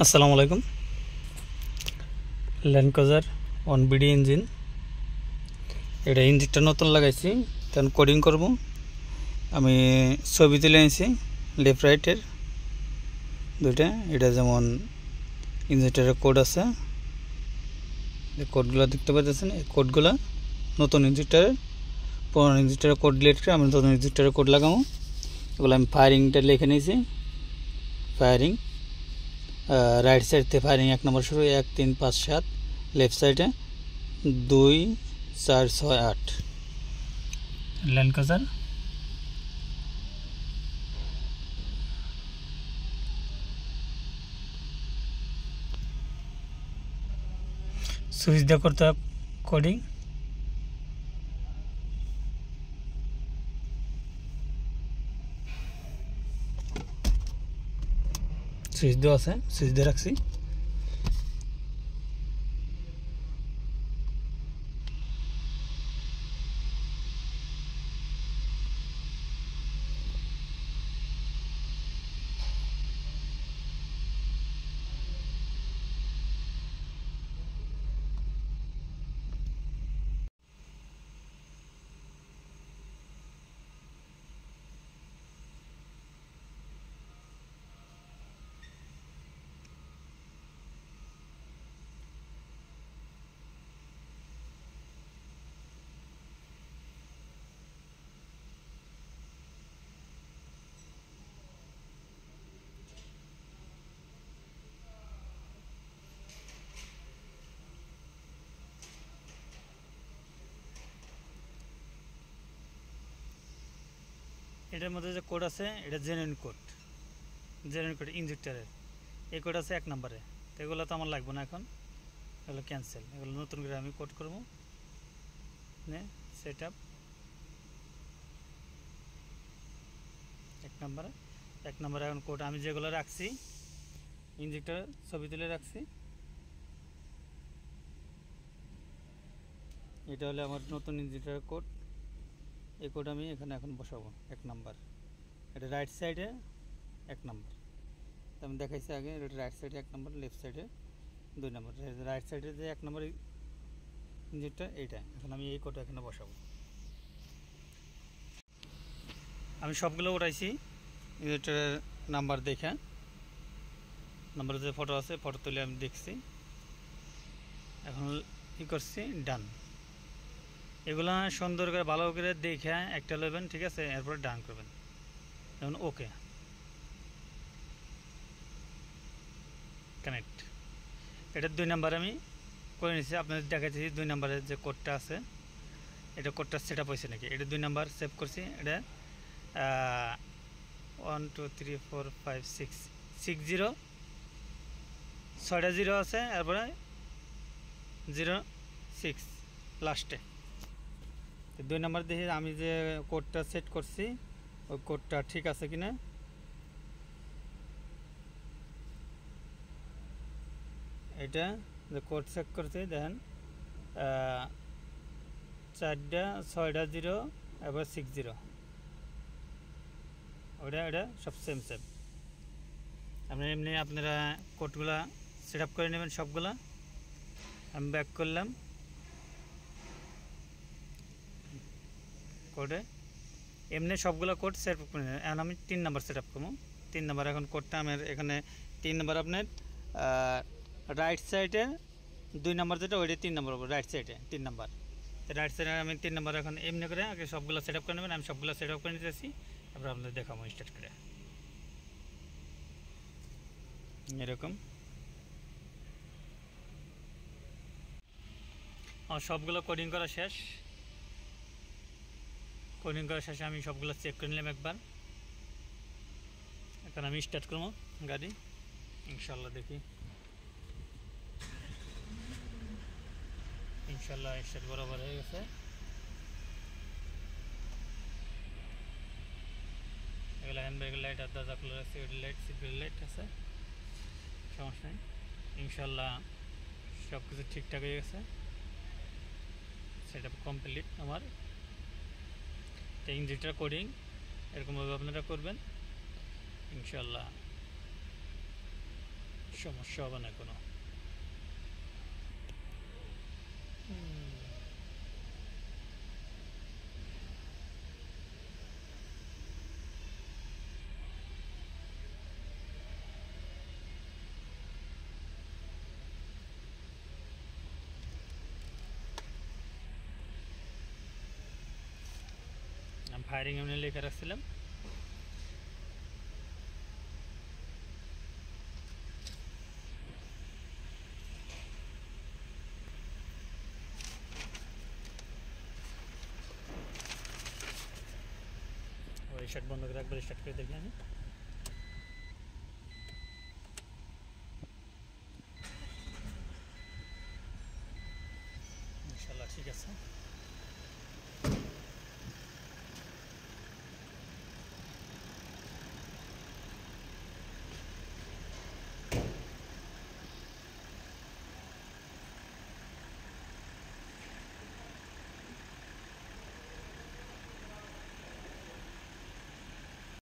আসসালামু আলাইকুম। Land cruiser 1BD engine, এটা ইঞ্জিনটা নতুন লাগাইছি, তখন কোডিং করব। আমি ছবি তুলে নিয়েছি লেফট রাইটের দুইটা। এটা যেমন ইঞ্জিনটার কোড আছে, কোডগুলো দেখতে পাচ্ছেন। এই কোডগুলো নতুন ইঞ্জিনটার, পুরনো ইঞ্জিনটার কোড ডিলিট করে আমি নতুন ইঞ্জিনটার কোড লাগাবো। এগুলো আমি ফায়ারিংটা লিখে নিয়েছি। ফায়ারিং রাইট সাইড থেকে ফায়ারিং 1 নম্বর শুরু, 1 3 5 7, লেফট সাইডে 2 4 6 8। ল্যান্ড ক্রুজার সুইচ দিয়ে করতে হবে কোডিং। সুইচ দেওয়া আছে, সুইচ দিয়ে রাখছি। এটার মধ্যে যে কোড আছে, এটা জেনুইন কোড, ইনজেক্টরের এই কোড আছে 1 নম্বরে। তো এগুলো তো আমার লাগবে না এখন, এগুলো ক্যান্সেল। এগুলো নতুন করে আমি কোড করবো। সেট আপ 1 নম্বরে এখন কোড আমি যেগুলো রাখছি, ইনজেক্টর ছবি তুলে রাখছি। এটা হলো আমার নতুন ইনজেক্টরের কোড। এই কোড আমি এখানে এখন বসাবো 1 নম্বর। এটা রাইট সাইডে 1 নম্বর, আমি দেখাইছি আগে। এটা রাইট সাইডে 1 নম্বর, লেফট সাইডে 2 নম্বর। রাইট সাইডে যে 1 নম্বর ইঞ্জিনটা, এইটা এখন আমি এই কোডটা এখানে বসাবো। আমি সবগুলো উঠাইছি ইঞ্জিনটার নাম্বার দেখে, নাম্বারের যে ফটো আছে ফটো তুলে আমি দেখছি। এখন কি করছি, ডান। এগুলা সুন্দর করে ভালো করে দেখে একটা নেবেন, ঠিক আছে? এরপরে ডান করবেন। এখন ওকে, কানেক্ট। এটা 2 নাম্বার আমি করে নিচ্ছি, আপনাদের দেখাচ্ছি 2 নাম্বারের যে কোডটা আছে, এটা কোডটা সেট আপ হয়েছে নাকি। এটা 2 নাম্বার সেভ করছি। এটা 1 2 3 4 5 6 6 0, 6টা 0 আছে, এরপরে 0 6 লাস্টে। 2 নাম্বার দেখি আমি যে কোডটা সেট করছি ওই কোডটা ঠিক আছে কিনা। এটা যে কোড চেক করছি, দেখেন 4টা 6টা 0, এবার 6 0, ওটা সব সেম। আপনি এমনি আপনারা কোডগুলা সেট আপ করে নেবেন সবগুলা। আমি ব্যাক করলাম কোডে, এমনি সবগুলো কোড সেট আপ করে নেবেন। এখন আমি 3 নাম্বার সেট আপ করবো। 3 নাম্বার এখন কোডটা আমার এখানে 3 নাম্বার আপনার রাইট সাইডে 2 নাম্বার যেটা, ওইটা 3 নাম্বার হবে রাইট সাইডে 3 নাম্বার। তো রাইট সাইডে আমি 3 নাম্বার এখন এমনি করে আগে সবগুলো সেট আপ করে নেবেন। আমি সবগুলো সেট আপ করে নিতেছি, তারপর আপনাদের দেখাবো স্টার্ট করে। এরকম আমার সবগুলো কোডিং করা শেষ। কোডিং করা শেষে আমি সবগুলো চেক করে নিলাম একবার। এখন আমি স্টার্ট করবো গাড়ি, ইনশাল্লাহ। দেখি, ইনশাল্লাহ স্টার্ট বরাবর হয়ে গেছে। এগুলো হ্যান্ডব্রেকের লাইট আর দরজা খোলা আছে, সিকিউরিটি লাইট, সিকিউরিটি লাইট আছে, সমস্যা নেই। ইনশাল্লাহ সব কিছু ঠিকঠাক হয়ে গেছে। সেট আপ কমপ্লিট আমার। তো ইঞ্জিনটার কোডিং এরকমভাবে আপনারা করবেন, ইনশাল্লাহ সমস্যা হবে না কোনো। আমি ফায়ারিং এমনি লিখে রাখছিলাম। ওই স্টার্ট বন্ধ করে একবার স্টার্ট করে দেখি আমি।